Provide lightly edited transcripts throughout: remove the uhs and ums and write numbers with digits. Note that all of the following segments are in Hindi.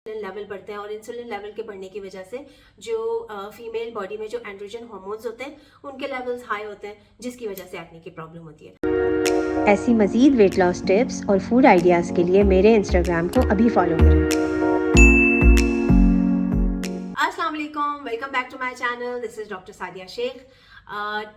लेवल बढ़ते हैं और इंसुलिन लेवल के बढ़ने की वजह से जो फीमेल बॉडी में जो एंड्रोजन हार्मोन्स होते हैं उनके लेवल्स हाई होते हैं, जिसकी वजह से एक्ने की प्रॉब्लम होती है। ऐसी मज़ीद वेट लॉस टिप्स और फूड आइडियाज़ के लिए मेरे इंस्टाग्राम को अभी फॉलो करें। अस्सलाम वालेकुम, welcome back to my channel. This is doctor Sadia Shaikh.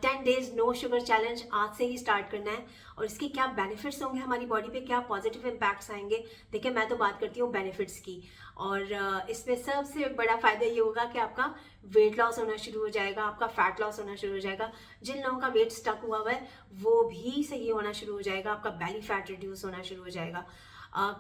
10 days no sugar challenge आज से ही स्टार्ट करना है और इसके क्या बेनिफिट्स होंगे हमारी बॉडी पे, क्या पॉजिटिव इम्पैक्ट्स आएंगे। देखिए, मैं तो बात करती हूँ बेनिफिट्स की, और इसमें सबसे बड़ा फायदा ये होगा कि आपका वेट लॉस होना शुरू हो जाएगा, आपका फैट लॉस होना शुरू हो जाएगा। जिन लोगों का वेट स्टक हुआ हुआ है वो भी सही होना शुरू हो जाएगा, आपका बेली फैट रिड्यूस होना शुरू हो जाएगा।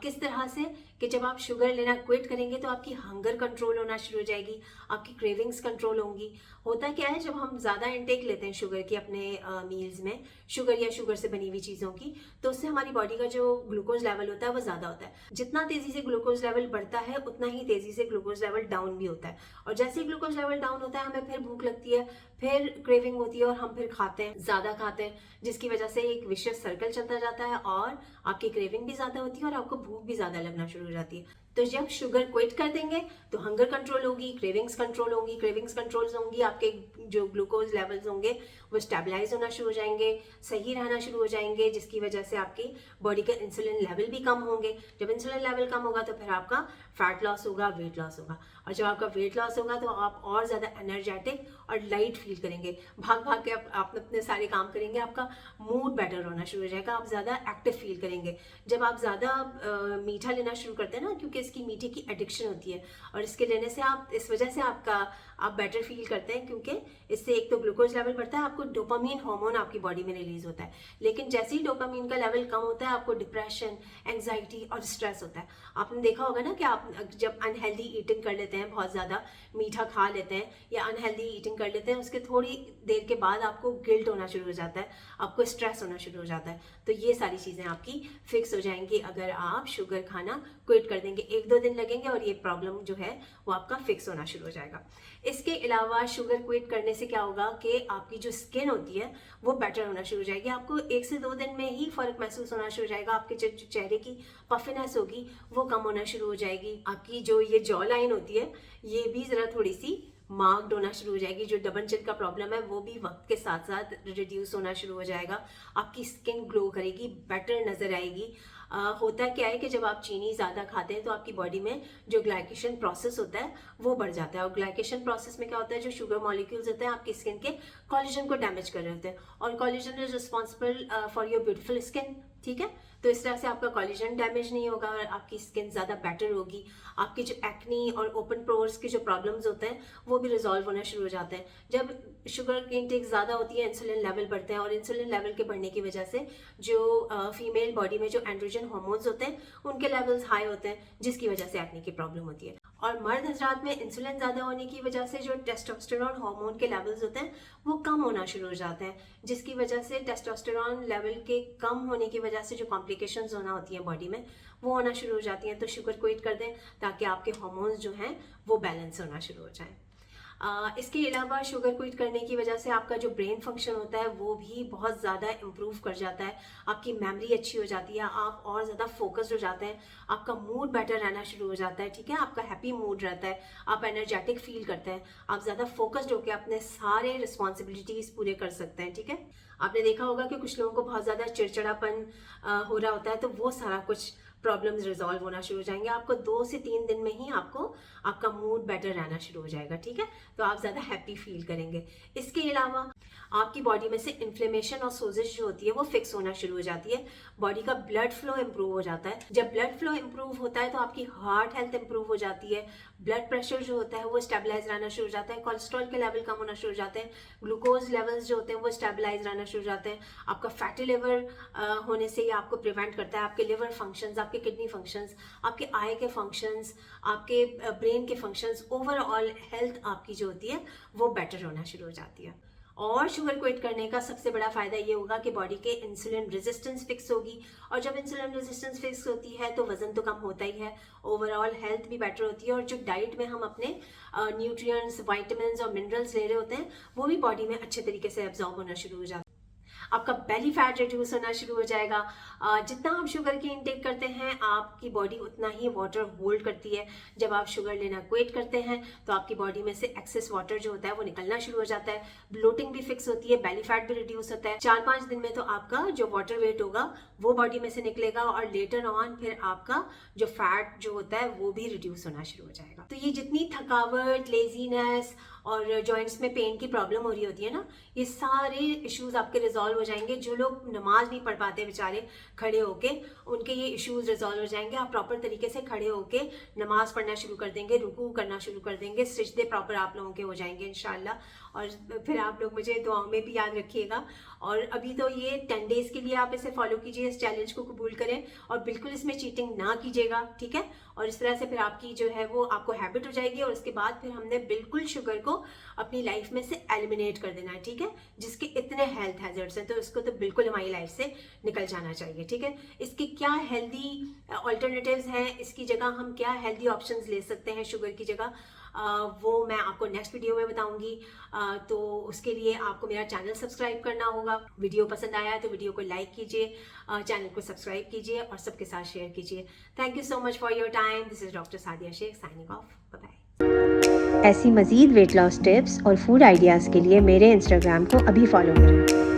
किस तरह से कि जब आप शुगर लेना क्विट करेंगे तो आपकी हंगर कंट्रोल होना शुरू हो जाएगी, आपकी क्रेविंग्स कंट्रोल होंगी। होता क्या है, जब हम ज़्यादा इंटेक लेते हैं शुगर की अपने मील्स में, शुगर या शुगर से बनी हुई चीज़ों की, तो उससे हमारी बॉडी का जो ग्लूकोज लेवल होता है वो ज़्यादा होता है। जितना तेज़ी से ग्लूकोज लेवल बढ़ता है उतना ही तेज़ी से ग्लूकोज लेवल डाउन भी होता है, और जैसे ही ग्लूकोज लेवल डाउन होता है हमें फिर भूख लगती है, फिर क्रेविंग होती है और हम फिर खाते हैं, ज़्यादा खाते हैं, जिसकी वजह से एक विशियस सर्कल चलता जाता है और आपकी क्रेविंग भी ज़्यादा होती है और आपको भूख भी ज़्यादा लगना शुरू हो जाती है। तो जब शुगर क्विट कर देंगे तो हंगर कंट्रोल होगी, क्रेविंग्स कंट्रोल होंगी, क्रेविंग्स कंट्रोल्स होंगी, आपके जो ग्लूकोज लेवल्स होंगे वो स्टेबलाइज होना शुरू हो जाएंगे, सही रहना शुरू हो जाएंगे, जिसकी वजह से आपकी बॉडी के इंसुलिन लेवल भी कम होंगे। जब इंसुलिन लेवल कम होगा तो फिर आपका फैट लॉस होगा, वेट लॉस होगा, और जब आपका वेट लॉस होगा तो आप और ज़्यादा एनर्जेटिक और लाइट फील करेंगे, भाग भाग के आप अपने सारे काम करेंगे, आपका मूड बेटर होना शुरू हो जाएगा, आप ज़्यादा एक्टिव फील करेंगे। जब आप ज़्यादा मीठा लेना शुरू करते हैं ना, क्योंकि इसकी मीठे की एडिक्शन होती है, और इसके लेने से आप इस वजह से आप बेटर फील करते हैं, क्योंकि इससे एक तो ग्लूकोज लेवल बढ़ता है, आपको डोपामीन हार्मोन आपकी बॉडी में रिलीज होता है। लेकिन जैसे ही डोपामीन का लेवल कम होता है आपको डिप्रेशन, एंग्जाइटी और स्ट्रेस होता है। आपने देखा होगा ना कि आप जब अनहेल्दी ईटिंग कर लेते हैं, बहुत ज़्यादा मीठा खा लेते हैं या अनहेल्दी ईटिंग कर लेते हैं, उसके थोड़ी देर के बाद आपको गिल्ट होना शुरू हो जाता है, आपको स्ट्रेस होना शुरू हो जाता है। तो ये सारी चीज़ें आपकी फिक्स हो जाएंगी अगर आप शुगर खाना क्विट कर देंगे। 1-2 दिन लगेंगे और ये प्रॉब्लम जो है वो आपका फिक्स होना शुरू हो जाएगा। इसके अलावा शुगर क्विट करने से क्या होगा कि आपकी जो स्किन होती है वो बेटर होना शुरू हो जाएगी। आपको 1 से 2 दिन में ही फर्क महसूस होना शुरू हो जाएगा। आपके जो चेहरे की पफिनेस होगी वो कम होना शुरू हो जाएगी। आपकी जो ये जॉ लाइन होती है ये भी ज़रा थोड़ी सी मार्क्ड होना शुरू हो जाएगी। जो डबल चिन का प्रॉब्लम है वो भी वक्त के साथ साथ रिड्यूस होना शुरू हो जाएगा। आपकी स्किन ग्लो करेगी, बेटर नजर आएगी। होता क्या है कि जब आप चीनी ज़्यादा खाते हैं तो आपकी बॉडी में जो ग्लाइकेशन प्रोसेस होता है वो बढ़ जाता है, और ग्लाइकेशन प्रोसेस में क्या होता है, जो शुगर मॉलिक्यूल्स होते हैं आपकी स्किन के कोलेजन को डैमेज कर रहे होते हैं, और collagen is responsible for your beautiful skin. ठीक है, तो इस तरह से आपका कोलेजन डैमेज नहीं होगा और आपकी स्किन ज़्यादा बेटर होगी। आपकी जो एक्नी और ओपन पोर्स के जो प्रॉब्लम्स होते हैं वो भी रिजॉल्व होना शुरू हो जाते हैं। जब शुगर की इंटेक ज़्यादा होती है इंसुलिन लेवल बढ़ते हैं, और इंसुलिन लेवल के बढ़ने की वजह से जो फीमेल बॉडी में जो एंड्रोजन हार्मोन्स होते हैं उनके लेवल्स हाई होते हैं, जिसकी वजह से एक्ने की प्रॉब्लम होती है। और मर्द हजरात में इंसुलिन ज़्यादा होने की वजह से जो टेस्टोस्टेरॉन हार्मोन के लेवल्स होते हैं वो कम होना शुरू हो जाते हैं, जिसकी वजह से टेस्टोस्टेरॉन लेवल के कम होने की वजह से जो कॉम्प्लिकेशंस होना होती हैं बॉडी में वो होना शुरू हो जाती हैं। तो शुगर क्विट कर दें ताकि आपके हार्मोन्स जो हैं वो बैलेंस होना शुरू हो जाएं। इसके अलावा शुगर क्विट करने की वजह से आपका जो ब्रेन फंक्शन होता है वो भी बहुत ज़्यादा इम्प्रूव कर जाता है, आपकी मेमोरी अच्छी हो जाती है, आप और ज़्यादा फोकस्ड हो जाते हैं, आपका मूड बेटर रहना शुरू हो जाता है। ठीक है, आपका हैप्पी मूड रहता है, आप एनर्जेटिक फील करते हैं, आप ज़्यादा फोकस्ड होकर अपने सारे रिस्पॉन्सिबिलिटीज़ पूरे कर सकते हैं। ठीक है, आपने देखा होगा कि कुछ लोगों को बहुत ज़्यादा चिड़चिड़ापन हो रहा होता है, तो वो सारा कुछ प्रॉब्लम्स रिजॉल्व होना शुरू हो जाएंगे। आपको 2 से 3 दिन में ही आपको आपका मूड बेटर रहना शुरू हो जाएगा। ठीक है, तो आप ज़्यादा हैप्पी फील करेंगे। इसके अलावा आपकी बॉडी में से इन्फ्लेमेशन और सोजिश जो होती है वो फिक्स होना शुरू हो जाती है, बॉडी का ब्लड फ्लो इंप्रूव हो जाता है। जब ब्लड फ्लो इंप्रूव होता है तो आपकी हार्ट हेल्थ इंप्रूव हो जाती है, ब्लड प्रेशर जो होता है वो स्टेबलाइज रहना शुरू हो जाता है, कोलेस्ट्रॉल के लेवल कम होना शुरू हो जाते हैं, ग्लूकोज लेवल्स जो होते हैं वो स्टेबलाइज रहना शुरू हो जाते हैं। आपका फैटी लिवर होने से ये आपको प्रिवेंट करता है, आपके लिवर फंक्शंस, आपके किडनी फंक्शंस, आपके आई के फंक्शंस, आपके ब्रेन के फंक्शंस, ओवरऑल हेल्थ आपकी जो होती है वो बेटर होना शुरू हो जाती है। और शुगर क्विट करने का सबसे बड़ा फायदा ये होगा कि बॉडी के इंसुलिन रेजिस्टेंस फिक्स होगी, और जब इंसुलिन रेजिस्टेंस फिक्स होती है तो वजन तो कम होता ही है, ओवरऑल हेल्थ भी बेटर होती है, और जो डाइट में हम अपने न्यूट्रिएंट्स, विटामिन्स और मिनरल्स ले रहे होते हैं वो भी बॉडी में अच्छे तरीके से एब्जॉर्ब होना शुरू हो जाता है। आपका बेली फैट रिड्यूस होना शुरू हो जाएगा। जितना आप शुगर की इनटेक करते हैं आपकी बॉडी उतना ही वाटर होल्ड करती है। जब आप शुगर लेना क्विट करते हैं तो आपकी बॉडी में से एक्सेस वाटर जो होता है वो निकलना शुरू हो जाता है, ब्लोटिंग भी फिक्स होती है, बेली फैट भी रिड्यूस होता है। 4-5 दिन में तो आपका जो वाटर वेट होगा वो बॉडी में से निकलेगा और लेटर ऑन फिर आपका जो फैट जो होता है वो भी रिड्यूस होना शुरू हो जाएगा। तो ये जितनी थकावट, लेजीनेस और जॉइंट्स में पेन की प्रॉब्लम हो रही होती है ना, ये सारे इश्यूज आपके रिजॉल्व हो जाएंगे। जो लोग नमाज नहीं पढ़ पाते बेचारे खड़े होके, उनके ये इश्यूज रिजॉल्व हो जाएंगे। आप प्रॉपर तरीके से खड़े होके नमाज पढ़ना शुरू कर देंगे, रुकू करना शुरू कर देंगे, सिजदे प्रॉपर आप लोगों के हो जाएंगे इंशाल्लाह। और फिर आप लोग मुझे दुआओं में भी याद रखिएगा। और अभी तो ये 10 डेज के लिए आप इसे फॉलो कीजिए, इस चैलेंज को कबूल करें और बिल्कुल इसमें चीटिंग ना कीजिएगा, ठीक है। और इस तरह से फिर आपकी जो है वो आपको हैबिट हो जाएगी और उसके बाद फिर हमने बिल्कुल शुगर को अपनी लाइफ में से एलिमिनेट कर देना है, ठीक है। जिसके इतने हेल्थ हैजर्ड्स हैं तो इसको तो बिल्कुल हमारी लाइफ से निकल जाना चाहिए, ठीक है। इसके क्या हेल्दी ऑल्टरनेटिव्स हैं, इसकी जगह हम क्या हेल्दी ऑप्शंस ले सकते हैं शुगर की जगह, वो मैं आपको नेक्स्ट वीडियो में बताऊंगी। तो उसके लिए आपको मेरा चैनल सब्सक्राइब करना होगा। वीडियो पसंद आया तो वीडियो को लाइक कीजिए, चैनल को सब्सक्राइब कीजिए और सबके साथ शेयर कीजिए। Thank you so much for your time. This is doctor Sadia Shaikh signing off. Bye bye. ऐसी मज़ीद वेट लॉस टिप्स और फूड आइडियाज़ के लिए मेरे इंस्टाग्राम को अभी फॉलो करें।